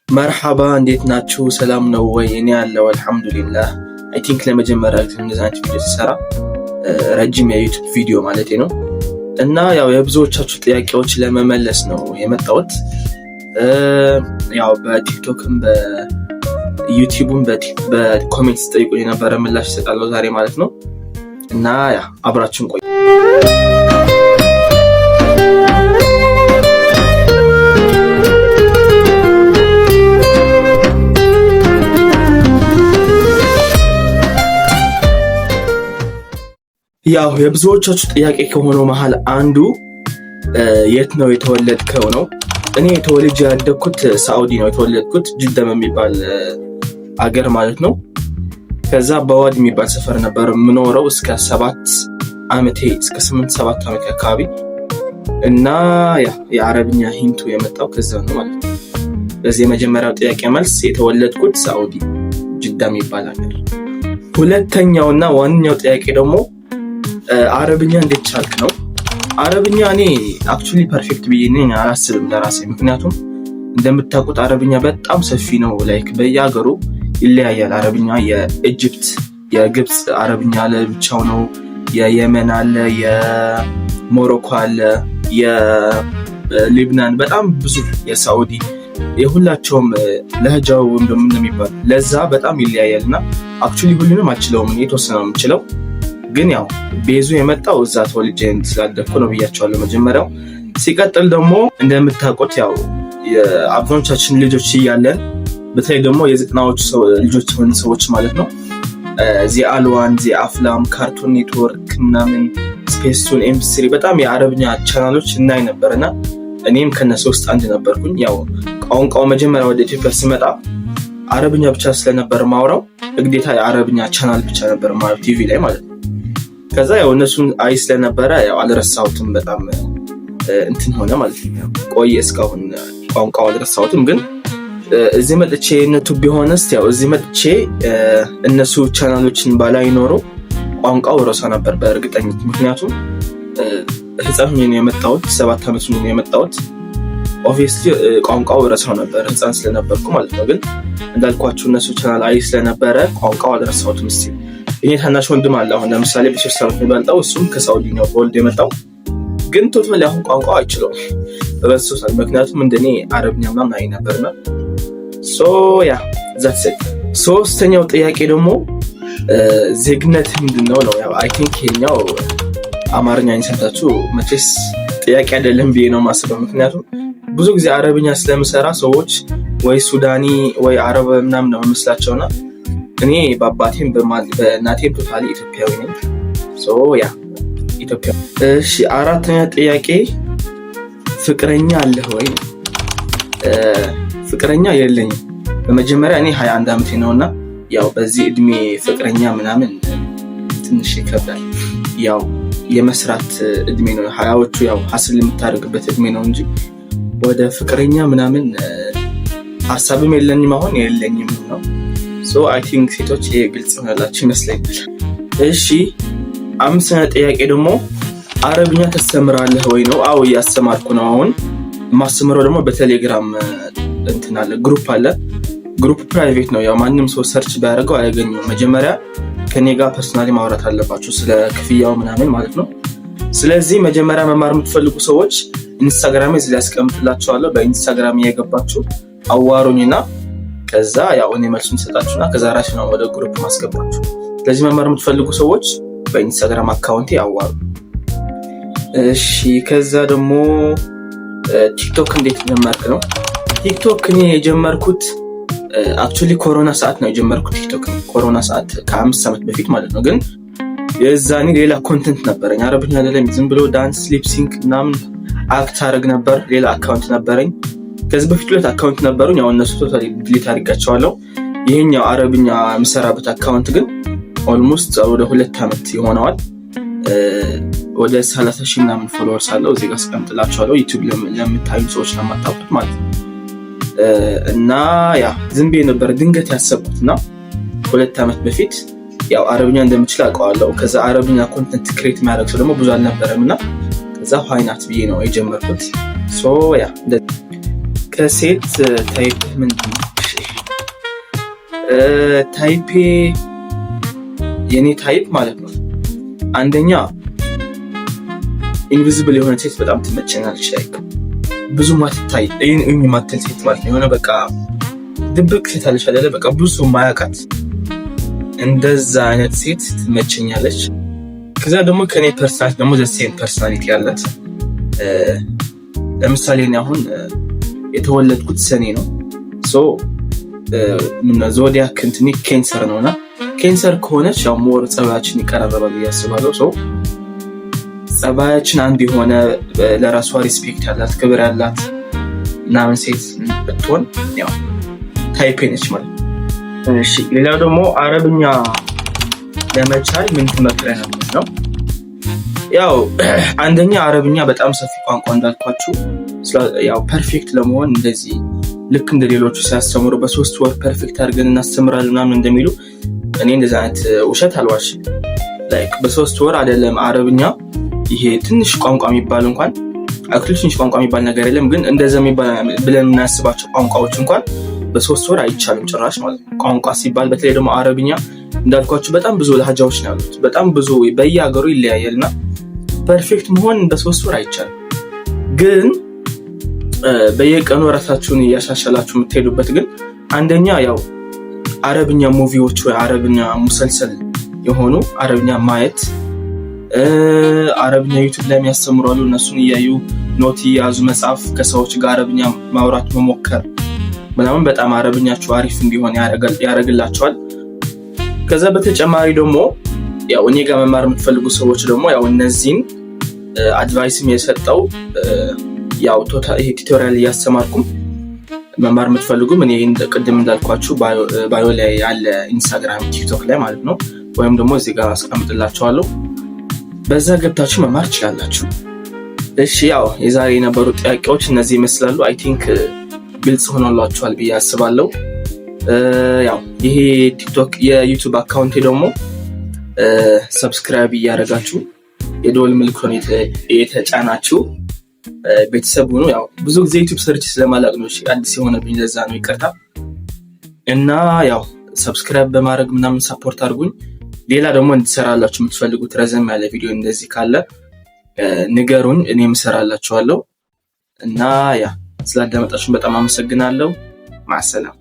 መርሐባ እንዴት ናችሁ? ሰላም ነው ወይ? እኔ ያለው አልሐምዱሊላህ። አይ ቲንክ ለመጀመሪያ ጊዜ እንደዚህ አይነት ቪዲዮ ሲሰራ ረጅም የዩቲዩብ ቪዲዮ ማለት ነው እና ያው የብዙዎቻችሁ ጥያቄዎች ለመመለስ ነው የመጣሁት። ያው በቲክቶክም በዩቲዩብም በኮሜንት ጠይቁኝ የነበረ ምላሽ እሰጣለሁ ዛሬ ማለት ነው እና ያ አብራችሁን ቆዩ። ያው የብዙዎቻችሁ ጥያቄ ከሆነው መሃል አንዱ የት ነው የተወለድከው ነው። እኔ ተወልጄ ያደግኩት ሳዑዲ ነው የተወለድኩት፣ ጅዳ የሚባል አገር ማለት ነው። ከዛ በዋድ የሚባል ሰፈር ነበር የምኖረው እስከ 7 ዓመቴ አካባቢ እና የአረብኛ ሂንቱ የመጣው ከዛ ነው ማለት ነው። በዚህ የመጀመሪያው ጥያቄ መልስ የተወለድኩት ሳዑዲ ጅዳ የሚባል አገር። ሁለተኛውና ዋነኛው ጥያቄ ደግሞ አረብኛ እንዴት ቻልክ ነው። አረብኛ እኔ አክቹሊ ፐርፌክት ብዬ ነኝ አላስብም ለራሴ። ምክንያቱም እንደምታውቁት አረብኛ በጣም ሰፊ ነው። ላይክ በየሀገሩ ይለያያል አረብኛ። የኢጅፕት የግብፅ አረብኛ ለብቻው ነው፣ የየመን አለ፣ የሞሮኮ አለ፣ የሊብናን በጣም ብዙ፣ የሳዑዲ የሁላቸውም ለህጃው እንደሚባል ለዛ በጣም ይለያያልና አክቹሊ ሁሉንም አልችለውም፣ የተወሰነ ነው የምችለው። ግን ያው ቤዙ የመጣው እዛ ተወልጄ ስላደግኩ ነው ብያቸዋለሁ መጀመሪያው። ሲቀጥል ደግሞ እንደምታውቁት ያው የአብዛኞቻችን ልጆች እያለን በተለይ ደግሞ የዘጠናዎቹ ልጆች የሆኑ ሰዎች ማለት ነው ዚ1፣ ዚ-አፍላም፣ ካርቱን ኔትወርክ ምናምን፣ ስፔስቱን፣ ኤም3 በጣም የአረብኛ ቻናሎች እናይ ነበርና እኔም ከነሱ ውስጥ አንድ ነበርኩኝ። ያው ቋንቋው መጀመሪያ ወደ ኢትዮጵያ ሲመጣ አረብኛ ብቻ ስለነበር ማውራው ግዴታ የአረብኛ ቻናል ብቻ ነበር ማለት ቲቪ ላይ ማለት ነው። ከዛ ያው እነሱን አይ ስለነበረ ያው አልረሳሁትም፣ በጣም እንትን ሆነ ማለት ነው። ቆየ እስካሁን ቋንቋው አልረሳሁትም። ግን እዚህ መጥቼ እነቱ ቢሆንስ ያው እዚህ መጥቼ እነሱ ቻናሎችን ባላይ ኖሮ ቋንቋው ረሳ ነበር በእርግጠኝነት። ምክንያቱም ህፃን ሆኜ ነው የመጣሁት፣ 7 ዓመት ነው የመጣሁት። ኦብቪየስሊ ቋንቋው ረሳው ነበር ህፃን ስለነበርኩ ማለት ነው። ግን እንዳልኳችሁ እነሱ ቻናል አይ ስለነበረ ቋንቋው አልረሳሁትም። እስቲ እኔ ታናሽ ወንድም አለ አሁን ለምሳሌ በ3 ዓመት የሚበልጠው፣ እሱም ከሳዑዲ ነው በወልድ የመጣው። ግን ቶታሊ አሁን ቋንቋው አይችለውም በበሱሳል፣ ምክንያቱም እንደኔ አረብኛ ምናምን አይ ነበርና ያ ዛትስ ኢት። ሶስተኛው ጥያቄ ደግሞ ዜግነት ምንድነው ነው። ያው አይ ቲንክ ይሄኛው አማርኛ እንሰጣችሁ መቼስ ጥያቄ አይደለም ብዬ ነው ማስበው። ምክንያቱም ብዙ ጊዜ አረብኛ ስለምሰራ ሰዎች ወይ ሱዳኒ ወይ አረብ ምናምን ነው መስላቸውና እኔ በአባቴም በእናቴም ቶታሊ ኢትዮጵያዊ ነኝ። ያ ኢትዮጵያ። እሺ አራተኛ ጥያቄ ፍቅረኛ አለህ ወይ? ፍቅረኛ የለኝም። በመጀመሪያ እኔ 21 ዓመቴ ነውና ያው በዚህ እድሜ ፍቅረኛ ምናምን ትንሽ ይከብዳል። ያው የመስራት እድሜ ነው፣ 20ዎቹ ያው ሀስል የምታደርግበት እድሜ ነው እንጂ ወደ ፍቅረኛ ምናምን ሀሳብም የለኝም አሁን የለኝም ነው። አይ ቲንክ ሴቶች ይሄ ግልጽ ሆነላችሁ ይመስለኛል። እሺ 5ኛ ጥያቄ ደግሞ አረብኛ ተስተምራለህ ወይ ነው? አዎ እያስተማርኩ ነው። አሁን የማስተምረው ደግሞ በቴሌግራም እንትን አለ፣ ግሩፕ አለ። ግሩፕ ፕራይቬት ነው፣ ያው ማንም ሰው ሰርች ቢያደርገው አያገኘውም። መጀመሪያ ከኔ ጋር ፐርሰናሊ ማውራት አለባችሁ ስለ ክፍያው ምናምን ማለት ነው። ስለዚህ መጀመሪያ መማር የምትፈልጉ ሰዎች ኢንስታግራም እዚህ ላይ አስቀምጥላችኋለሁ። በኢንስታግራም እየገባችሁ አዋሩኝና ከዛ ያው እኔ መልሱን ሰጣችሁና ከዛ ራሱ ነው ወደ ግሩፕ ማስገባችሁ። ስለዚህ መማር የምትፈልጉ ሰዎች በኢንስታግራም አካውንቴ አዋሩ። እሺ ከዛ ደግሞ ቲክቶክ እንዴት ጀመርክ ነው። ቲክቶክ እኔ የጀመርኩት አክቹሊ ኮሮና ሰዓት ነው የጀመርኩት። ቲክቶክ ኮሮና ሰዓት ከ5 ዓመት በፊት ማለት ነው። ግን የዛኔ ሌላ ኮንተንት ነበረኝ፣ አረብኛ አይደለም፣ ዝም ብሎ ዳንስ ሊፕሲንክ ምናምን አክት አደረግ ነበር። ሌላ አካውንት ነበረኝ። ከዚህ በፊት 2 አካውንት ነበሩኝ፣ ያው እነሱ ቶታሊ ዲሊት አድርጋቸዋለሁ። ይሄኛው አረብኛ የምሰራበት አካውንት ግን ኦልሞስት ወደ 2 ዓመት ይሆነዋል። ወደ 30,000 ምናምን ፎሎወርስ አለው። እዚህ ጋር አስቀምጥላችኋለሁ ዩቲዩብ ለምታዩ ሰዎች ለማታውቁት ማለት ነው። እና ያ ዝም ብዬ ነበር ድንገት ያሰብኩትና 2 ዓመት በፊት ያው አረብኛ እንደምችል አውቀዋለሁ። ከዛ አረብኛ ኮንተንት ክሬት ማድረግ ሰው ደግሞ ብዙ አልነበረምና ከዛ ፋይናት ብዬ ነው የጀመርኩት። ያ ከሴት ታይፕ ምንድን ነው? ታይፔ የኔ ታይፕ ማለት ነው አንደኛ ኢንቪዚብል የሆነ ሴት በጣም ትመቸኛለች። ላይክ ብዙ ማትታይ ማትል ሴት ማለት ነው። የሆነ በቃ ድብቅ ሴት አለች አይደለ? በቃ ብዙ ማያውቃት እንደዛ አይነት ሴት ትመቸኛለች። ከዛ ደግሞ ከኔ ፐርሰናሊቲ ደግሞ ዘሴም ፐርሰናሊቲ ያላት ለምሳሌ እኔ አሁን የተወለድኩት ሰኔ ነው። ሶ ዞዲያክ እንትኔ ኬንሰር ነውና ኬንሰር ከሆነች ያው ሞር ጸባያችን ይቀራረባል ብዬ አስባለሁ። ሶ ጸባያችን አንድ የሆነ ለራሷ ሪስፔክት ያላት ክብር ያላት ምናምን ሴት ብትሆን ያው ታይፔ ነች ማለት ነው። እሺ ሌላው ደግሞ አረብኛ ለመቻል ምን ትመክረናለች ነው? ያው አንደኛ አረብኛ በጣም ሰፊ ቋንቋ እንዳልኳችሁ ያው ፐርፌክት ለመሆን እንደዚህ ልክ እንደ ሌሎቹ ሲያስተምሩ በ3 ወር ፐርፌክት አድርገን እናስተምራለን ምናምን እንደሚሉ እኔ እንደዛ አይነት ውሸት አልዋሽም። ላይክ በ3 ወር አይደለም አረብኛ ይሄ ትንሽ ቋንቋ የሚባል እንኳን አክቹሊ ትንሽ ቋንቋ የሚባል ነገር የለም፣ ግን እንደዛ የሚባል ብለን እናስባቸው ቋንቋዎች እንኳን በ3 ወር አይቻልም ጭራሽ ማለት ነው። ቋንቋ ሲባል በተለይ ደግሞ አረብኛ እንዳልኳችሁ በጣም ብዙ ለሃጃዎች ነው ያሉት፣ በጣም ብዙ በየሀገሩ ይለያያልና ፐርፌክት መሆን በ3 ወር አይቻልም። ግን በየቀኑ ራሳችሁን እያሻሻላችሁ የምትሄዱበት ግን አንደኛ ያው አረብኛ ሙቪዎች ወይ አረብኛ ሙሰልሰል የሆኑ አረብኛ ማየት፣ አረብኛ ዩቲዩብ ላይ የሚያስተምራሉ እነሱን እያዩ ኖት ያዙ፣ መጻፍ፣ ከሰዎች ጋር አረብኛ ማውራት መሞከር ምናምን በጣም አረብኛችሁ አሪፍ እንዲሆን ያደርግላችኋል። ከዛ በተጨማሪ ደግሞ ያው እኔ ጋር መማር የምትፈልጉ ሰዎች ደግሞ ያው እነዚህን አድቫይስም የሰጠው ያው ይሄ ቱቶሪያል እያስተማርኩም መማር የምትፈልጉም እኔ ቅድም እንዳልኳችሁ ባዮ ላይ ያለ ኢንስታግራም፣ ቲክቶክ ላይ ማለት ነው፣ ወይም ደግሞ እዚህ ጋር አስቀምጥላችኋለሁ በዛ ገብታችሁ መማር ትችላላችሁ። እሺ ያው የዛሬ የነበሩ ጥያቄዎች እነዚህ ይመስላሉ። አይ ቲንክ ግልጽ ሆኖላችኋል ብዬ አስባለሁ። ያው ይሄ ቲክቶክ የዩቲዩብ አካውንቴ ደግሞ ሰብስክራይብ እያደረጋችሁ የደወል ምልክቱን የተጫናችሁ ቤተሰብ ሁኑ። ያው ብዙ ጊዜ ዩቲዩብ ሰርች ስለማላቅ ነው አዲስ የሆነብኝ፣ ለዛ ነው ይቅርታ። እና ያው ሰብስክራይብ በማድረግ ምናምን ሰፖርት አድርጉኝ። ሌላ ደግሞ እንድሰራላችሁ የምትፈልጉት ረዘም ያለ ቪዲዮ እንደዚህ ካለ ንገሩኝ፣ እኔም እሰራላችኋለሁ። እና ያ ስላዳመጣችሁን በጣም አመሰግናለሁ። ማሰላም